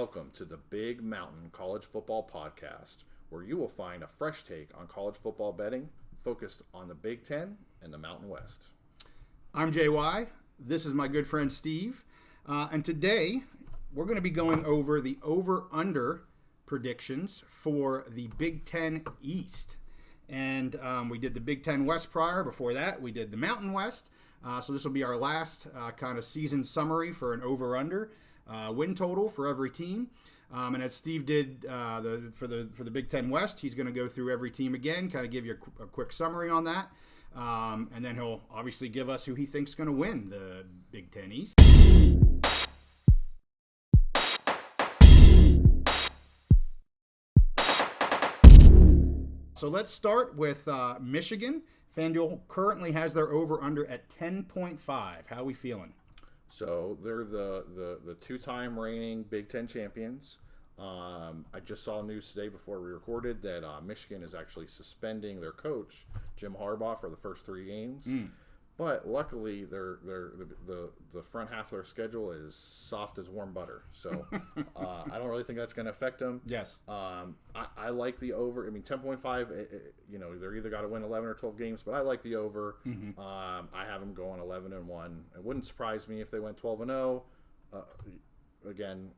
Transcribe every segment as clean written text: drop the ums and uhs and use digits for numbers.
Welcome to the Big Mountain College Football Podcast, where you will find a fresh take on college football betting focused on the Big Ten and the Mountain West. I'm JY. This is my good friend Steve. And today we're going to be going over the over-under predictions for the Big Ten East. And we did the Big Ten West prior. Before that, we did the Mountain West. So this will be our last kind of season summary for an over-under win total for every team. And as Steve did for the Big Ten West, he's going to go through every team again, kind of give you a quick summary on that. And then he'll obviously give us who he thinks is going to win the Big Ten East. So let's start with Michigan. FanDuel currently has their over-under at 10.5. How are we feeling? So they're the two-time reigning Big Ten champions. I just saw news today before we recorded that Michigan is actually suspending their coach, Jim Harbaugh, for the first 3 games. But luckily, the front half of their schedule is soft as warm butter. So I don't really think that's going to affect them. Yes. I like the over. I mean, 10.5, they're either got to win 11 or 12 games, but I like the over. I have them going 11-1. It wouldn't surprise me if they went 12-0 again,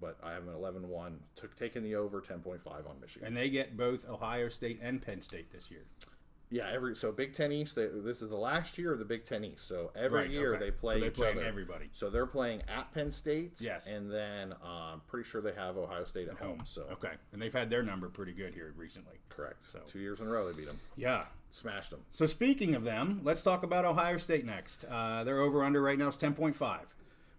but I have them 11-1. Taking the over 10.5 on Michigan. And they get both Ohio State and Penn State this year. Yeah, so Big Ten East. This is the last year of the Big Ten East. So every year they play each other. Everybody. So they're playing at Penn State. Yes. And then I'm pretty sure they have Ohio State at home. So okay, and they've had their number pretty good here recently. Correct. So 2 years in a row they beat them. Yeah. Smashed them. So speaking of them, let's talk about Ohio State next. Their over under right now is 10.5.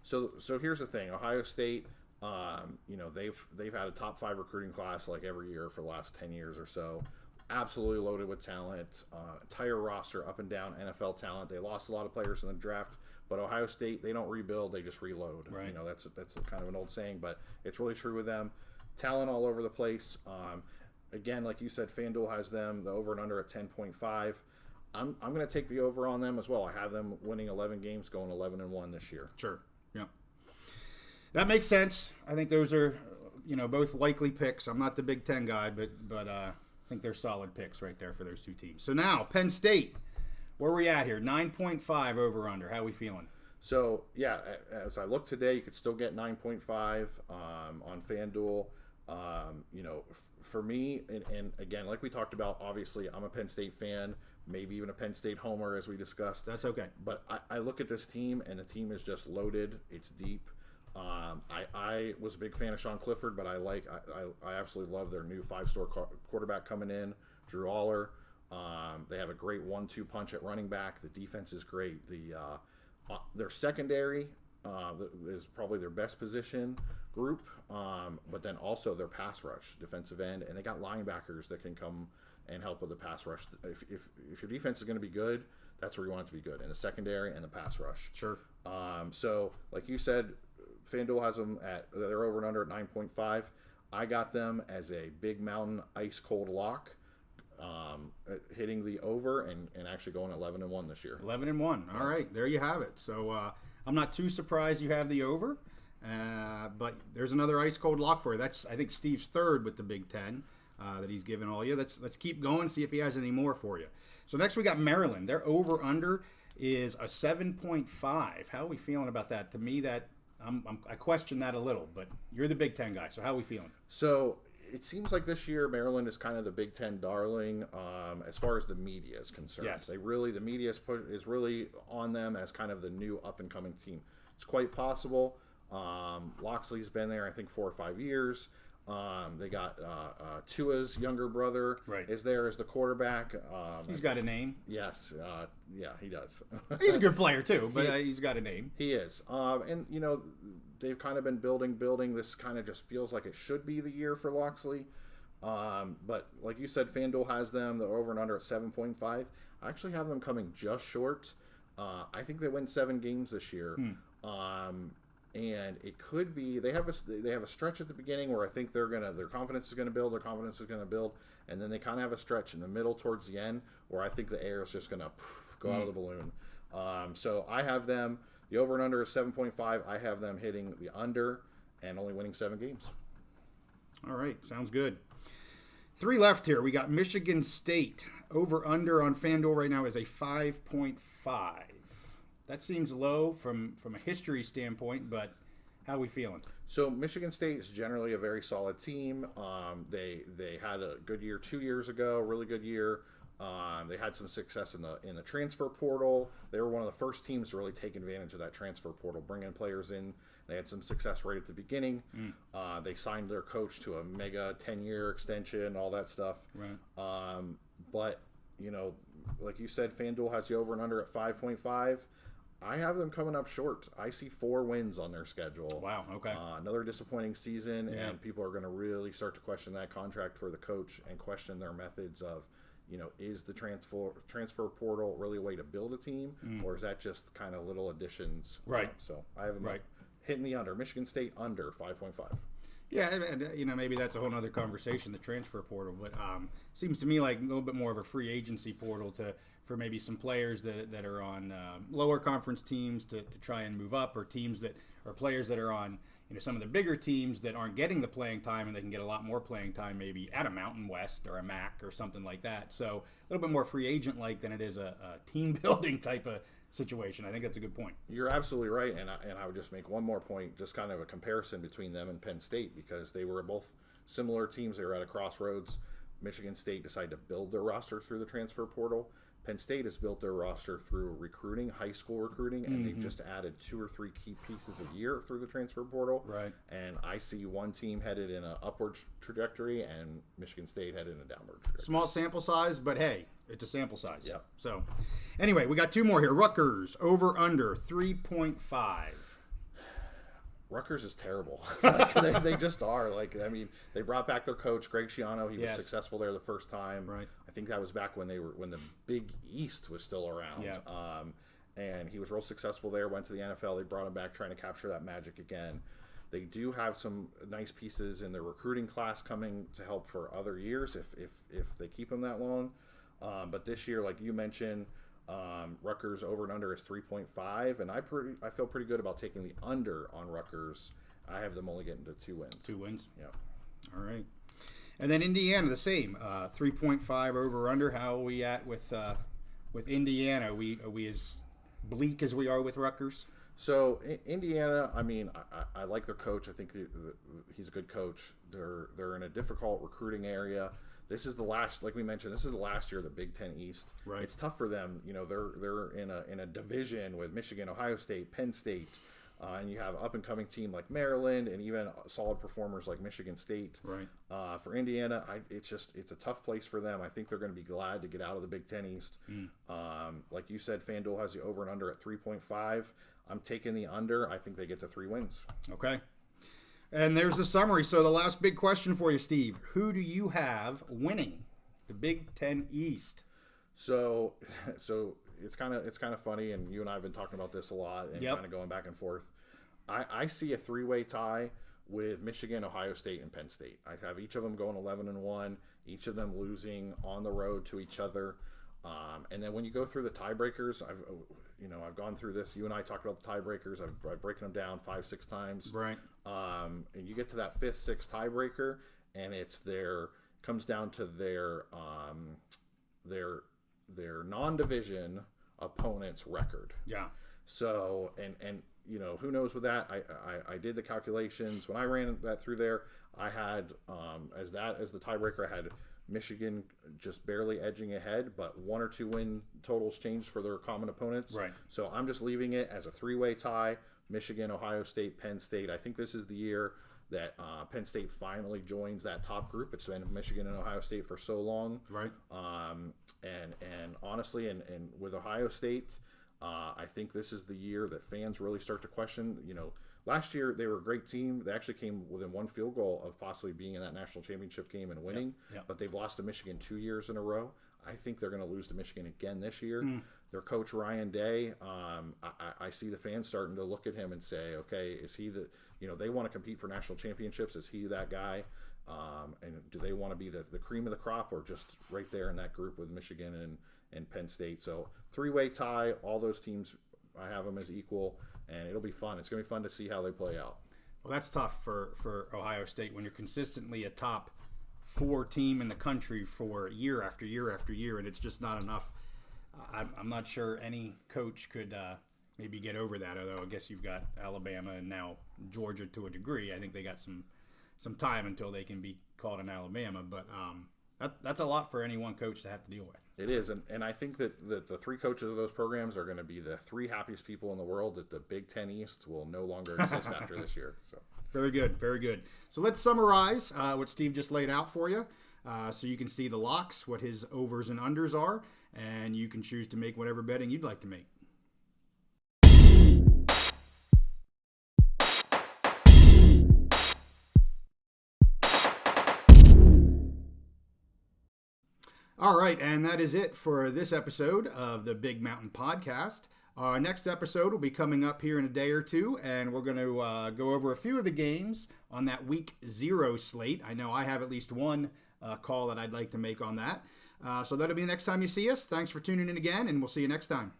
So here's the thing. Ohio State, they've had a top 5 recruiting class like every year for the last 10 years or so. Absolutely loaded with talent, entire roster up and down NFL talent. They lost a lot of players in the draft, but Ohio State, they don't rebuild, they just reload. Right. That's kind of an old saying, but it's really true with them. Talent all over the place. Again, like you said, FanDuel has them the over and under at 10.5. I'm going to take the over on them as well. I have them winning 11 games, going 11-1 this year. Sure. Yeah. That makes sense. I think those are, both likely picks. I'm not the Big Ten guy, but I think they're solid picks right there for those two teams. So now, Penn State, where are we at here? 9.5 over-under. How are we feeling? So, yeah, as I look today, you could still get 9.5 on FanDuel. For me, and again, like we talked about, obviously, I'm a Penn State fan, maybe even a Penn State homer, as we discussed. That's okay. But I look at this team, and the team is just loaded. It's deep. I was a big fan of Sean Clifford, but I absolutely love their new 5-star quarterback coming in, Drew Aller. They have a great 1-2 punch at running back. The defense is great. Their secondary is probably their best position group, but then also their pass rush, defensive end, and they got linebackers that can come and help with the pass rush. If your defense is going to be good, that's where you want it to be good, in the secondary and the pass rush. Sure. So, like you said, FanDuel has them they're over and under at 9.5. I got them as a Big Mountain ice cold lock, hitting the over and actually going 11-1 this year. 11-1. All right, there you have it. So I'm not too surprised you have the over, but there's another ice cold lock for you. That's, I think, Steve's third with the Big Ten that he's given all year. Let's keep going, see if he has any more for you. So next we got Maryland. Their over under is a 7.5. How are we feeling about that? To me, that I question that a little, but you're the Big Ten guy, so how are we feeling? So it seems like this year Maryland is kind of the Big Ten darling as far as the media is concerned. Yes. The media is really on them as kind of the new up-and-coming team. It's quite possible. Loxley's been there, I think, 4 or 5 years. They got Tua's younger brother is there as the quarterback. He's got a name. Yes. Yeah, he does. He's a good player, too, but he's got a name. He is. And, they've kind of been building. This kind of just feels like it should be the year for Loxley. But like you said, FanDuel has them. They're over and under at 7.5. I actually have them coming just short. I think they win 7 games this year. And it could be they have a stretch at the beginning where I think their confidence is going to build, and then they kind of have a stretch in the middle towards the end where I think the air is just going to go out of the balloon. So I have them the over and under is 7.5. I have them hitting the under and only winning 7 games. All right, sounds good. 3 left here. We got Michigan State. Over-under on FanDuel right now is a 5.5. That seems low from a history standpoint, but how are we feeling? So Michigan State is generally a very solid team. They had a good year 2 years ago, really good year. They had some success in the transfer portal. They were one of the first teams to really take advantage of that transfer portal, bring in players in. They had some success right at the beginning. They signed their coach to a mega 10-year extension, all that stuff. Right. But, like you said, FanDuel has the over and under at 5.5. I have them coming up short. I see 4 wins on their schedule. Wow, okay. Another disappointing season, Yeah. and people are going to really start to question that contract for the coach and question their methods of, is the transfer portal really a way to build a team, or is that just kind of little additions? Right. So I have them Right. hitting the under. Michigan State under 5.5. Yeah, and maybe that's a whole other conversation, the transfer portal. But seems to me like a little bit more of a free agency portal for maybe some players that are on lower conference teams to try and move up, or teams or players that are on some of the bigger teams that aren't getting the playing time, and they can get a lot more playing time maybe at a Mountain West or a MAC or something like that. So a little bit more free agent like than it is a team building type of situation. I think that's a good point. You're absolutely right, and I would just make one more point, just kind of a comparison between them and Penn State, because they were both similar teams. They were at a crossroads. Michigan State decided to build their roster through the transfer portal. Penn State has built their roster through recruiting, high school recruiting, and they've just added 2 or 3 key pieces a year through the transfer portal. Right. And I see one team headed in an upward trajectory and Michigan State headed in a downward trajectory. Small sample size, but hey, it's a sample size. Yeah. So anyway, we got 2 more here. Rutgers, over under 3.5. Rutgers is terrible. They just are. They brought back their coach, Greg Schiano. He was successful there the first time. Right. I think that was back when the Big East was still around. Yeah. And he was real successul there. Went to the NFL. They brought him back, trying to capture that magic again. They do have some nice pieces in their recruiting class coming to help for other years if they keep him that long. But this year, like you mentioned, Rutgers over and under is 3.5, and I feel pretty good about taking the under on Rutgers. I have them only getting to 2 wins. 2 wins. Yeah. All right. And then Indiana, the same, 3.5 over under. How are we at with Indiana? Are we as bleak as we are with Rutgers? So Indiana, I like their coach. I think he's a good coach. They're in a difficult recruiting area. This is the last, like we mentioned, this is the last year of the Big Ten East. Right. It's tough for them. They're in a division with Michigan, Ohio State, Penn State, and you have up and coming team like Maryland, and even solid performers like Michigan State. Right. For Indiana, it's a tough place for them. I think they're going to be glad to get out of the Big Ten East. Like you said, FanDuel has the over and under at 3.5. I'm taking the under. I think they get to 3 wins. Okay. And there's the summary. So the last big question for you, Steve. Who do you have winning the Big Ten East? So it's kind of funny, and you and I have been talking about this a lot and kind of going back and forth. I see a 3-way tie with Michigan, Ohio State, and Penn State. I have each of them going 11-1, each of them losing on the road to each other. And then when you go through the tiebreakers, I've gone through this. You and I talked about the tiebreakers. I've broken them down 5-6 times. Right. And you get to that 5th, 6th tiebreaker, and comes down to their non-division opponent's record. Yeah. So and who knows with that? I did the calculations when I ran that through there. I had as the tiebreaker, I had Michigan just barely edging ahead, but 1 or 2 win totals changed for their common opponents. Right. So I'm just leaving it as a 3-way tie: Michigan, Ohio State, Penn State. I think this is the year that Penn State finally joins that top group. It's been Michigan and Ohio State for so long. Right. And honestly, and with Ohio State, I think this is the year that fans really start to question. Last year they were a great team. They actually came within 1 field goal of possibly being in that national championship game and winning. Yep. But they've lost to Michigan 2 years in a row. I think they're going to lose to Michigan again this year. Their coach Ryan Day, I see the fans starting to look at him and say, okay, is he they want to compete for national championships. Is he that guy? And do they want to be the cream of the crop, or just right there in that group with Michigan and Penn State? So 3-way tie, all those teams, I have them as equal, and it'll be fun. It's going to be fun to see how they play out. Well, that's tough for Ohio State when you're consistently a top 4 team in the country for year after year after year, and it's just not enough. I'm not sure any coach could maybe get over that, although I guess you've got Alabama and now Georgia to a degree. I think they got some time until they can be called an Alabama, but that's a lot for any one coach to have to deal with. It is, and I think that the 3 coaches of those programs are going to be the 3 happiest people in the world, that the Big Ten East will no longer exist after this year. So very good, very good. So let's summarize what Steve just laid out for you, so you can see the locks, what his overs and unders are, and you can choose to make whatever betting you'd like to make. All right, and that is it for this episode of the Big Mountain Podcast. Our next episode will be coming up here in a day or two, and we're going to go over a few of the games on that Week 0 slate. I know I have at least one call that I'd like to make on that. So that'll be the next time you see us. Thanks for tuning in again, and we'll see you next time.